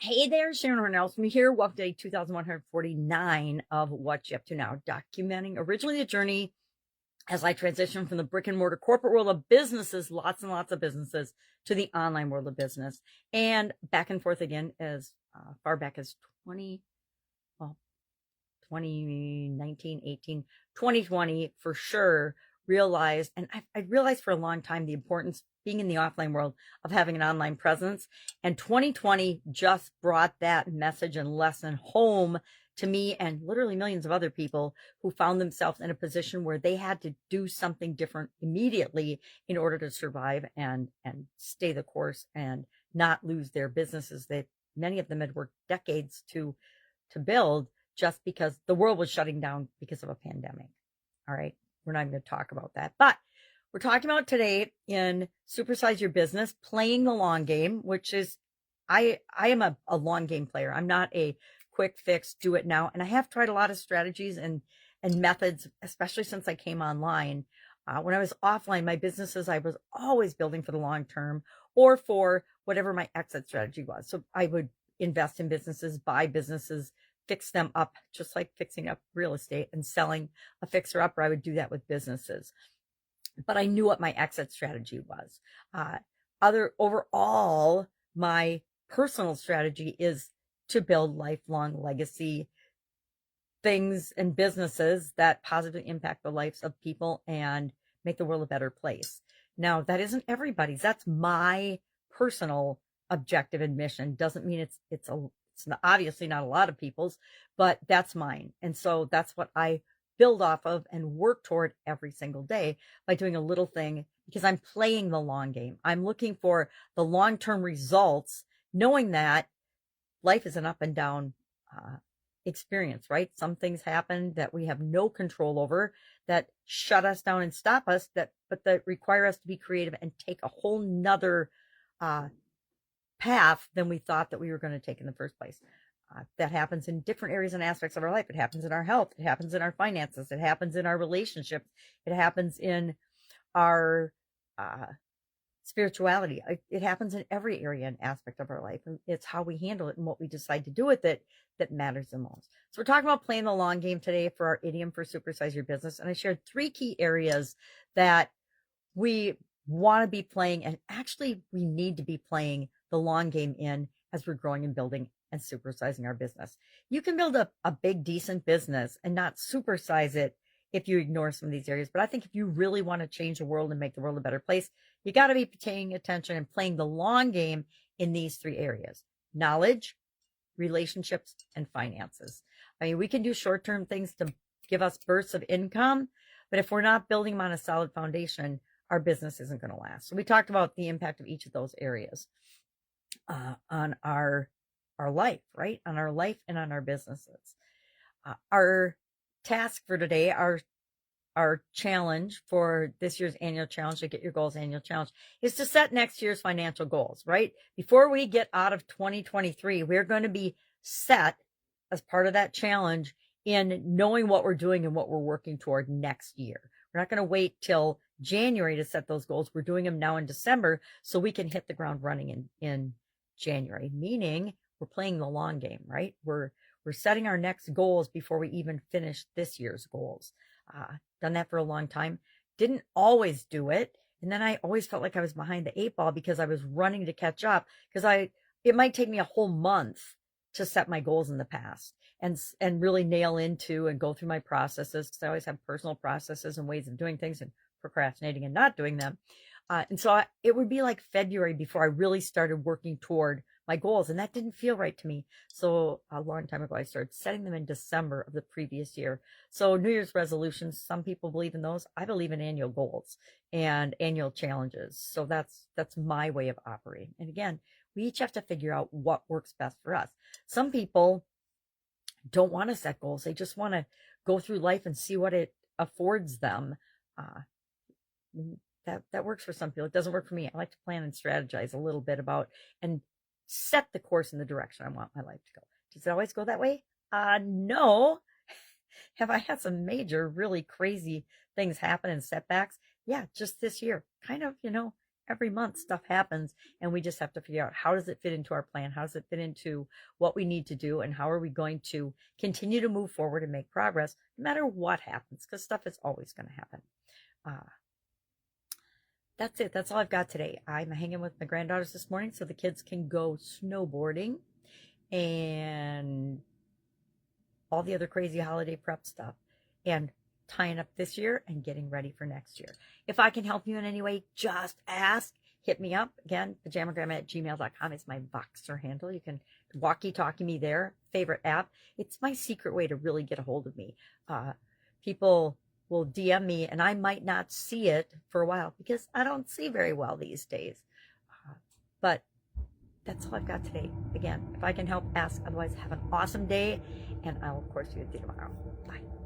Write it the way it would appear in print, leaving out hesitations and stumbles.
Hey there, Sharon Horne-Ellstrom here. Welcome to day 2149 of What You Up To Now, documenting originally the journey as I transitioned from the brick and mortar corporate world of businesses, lots and lots of businesses, to the online world of business, and back and forth again as far back as 2019, 18, 2020 for sure. Realized, and I realized for a long time the importance being in the offline world of having an online presence. And 2020 just brought that message and lesson home to me and literally millions of other people who found themselves in a position where they had to do something different immediately in order to survive and stay the course and not lose their businesses that many of them had worked decades to build, just because the world was shutting down because of a pandemic. All right. We're not going to talk about that, but we're talking about today in Supersize Your Business, playing the long game, which is, I am a long game player. I'm not a quick fix, do it now. And I have tried a lot of strategies and methods, especially since I came online. When I was offline, my businesses, I was always building for the long term or for whatever my exit strategy was. So I would invest in businesses, buy businesses, fix them up, just like fixing up real estate and selling a fixer upper. I would do that with businesses, but I knew what my exit strategy was. Overall, my personal strategy is to build lifelong legacy things and businesses that positively impact the lives of people and make the world a better place. Now, that isn't everybody's. That's my personal objective and mission. Doesn't mean it's obviously not a lot of people's, but that's mine. And so that's what I build off of and work toward every single day by doing a little thing, because I'm playing the long game. I'm looking for the long-term results, knowing that life is an up and down experience, right? Some things happen that we have no control over, that shut us down and stop us, but that require us to be creative and take a whole nother path than we thought that we were going to take in the first place. That happens in different areas and aspects of our life. It happens in our health. It happens in our finances. It happens in our relationships. It happens in our spirituality. It happens in every area and aspect of our life. And it's how we handle it and what we decide to do with it that matters the most. So we're talking about playing the long game today for our idiom for Supersize Your Business. And I shared 3 key areas that we want to be playing, and actually we need to be playing the long game in as we're growing and building and supersizing our business. You can build a big, decent business and not supersize it if you ignore some of these areas. But I think if you really want to change the world and make the world a better place, you got to be paying attention and playing the long game in these 3 areas: knowledge, relationships, and finances. I mean, we can do short-term things to give us bursts of income, but if we're not building them on a solid foundation, our business isn't going to last. So we talked about the impact of each of those areas on our life, right? On our life and on our businesses. Our task for today, our challenge for this year's annual challenge, to get your goals annual challenge, is to set next year's financial goals, right? Before we get out of 2023, we're going to be set as part of that challenge in knowing what we're doing and what we're working toward next year. We're not going to wait till January to set those goals. We're doing them now in December so we can hit the ground running in January, meaning we're playing the long game, right? We're setting our next goals before we even finish this year's goals. Done that for a long time. Didn't always do it. And then I always felt like I was behind the 8 ball because I was running to catch up, because it might take me a whole month to set my goals in the past and really nail into and go through my processes, because I always have personal processes and ways of doing things and procrastinating and not doing them. And so it would be like February before I really started working toward my goals. And that didn't feel right to me. So a long time ago, I started setting them in December of the previous year. So New Year's resolutions, some people believe in those. I believe in annual goals and annual challenges. So that's my way of operating. And again, we each have to figure out what works best for us. Some people don't want to set goals. They just want to go through life and see what it affords them. That works for some people. It doesn't work for me. I like to plan and strategize a little bit about and set the course in the direction I want my life to go. Does it always go that way? No. Have I had some major, really crazy things happen and setbacks? Yeah, just this year. Kind of, every month stuff happens, and we just have to figure out, how does it fit into our plan? How does it fit into what we need to do? And how are we going to continue to move forward and make progress no matter what happens? Because stuff is always going to happen. That's it. That's all I've got today. I'm hanging with my granddaughters this morning so the kids can go snowboarding and all the other crazy holiday prep stuff, and tying up this year and getting ready for next year. If I can help you in any way, just ask. Hit me up. Again, pajamagrandma@gmail.com is my Voxer handle. You can walkie-talkie me there. Favorite app. It's my secret way to really get a hold of me. People will DM me, and I might not see it for a while because I don't see very well these days. But that's all I've got today. Again, if I can help, ask. Otherwise, have an awesome day, and I'll, of course, see you tomorrow. Bye.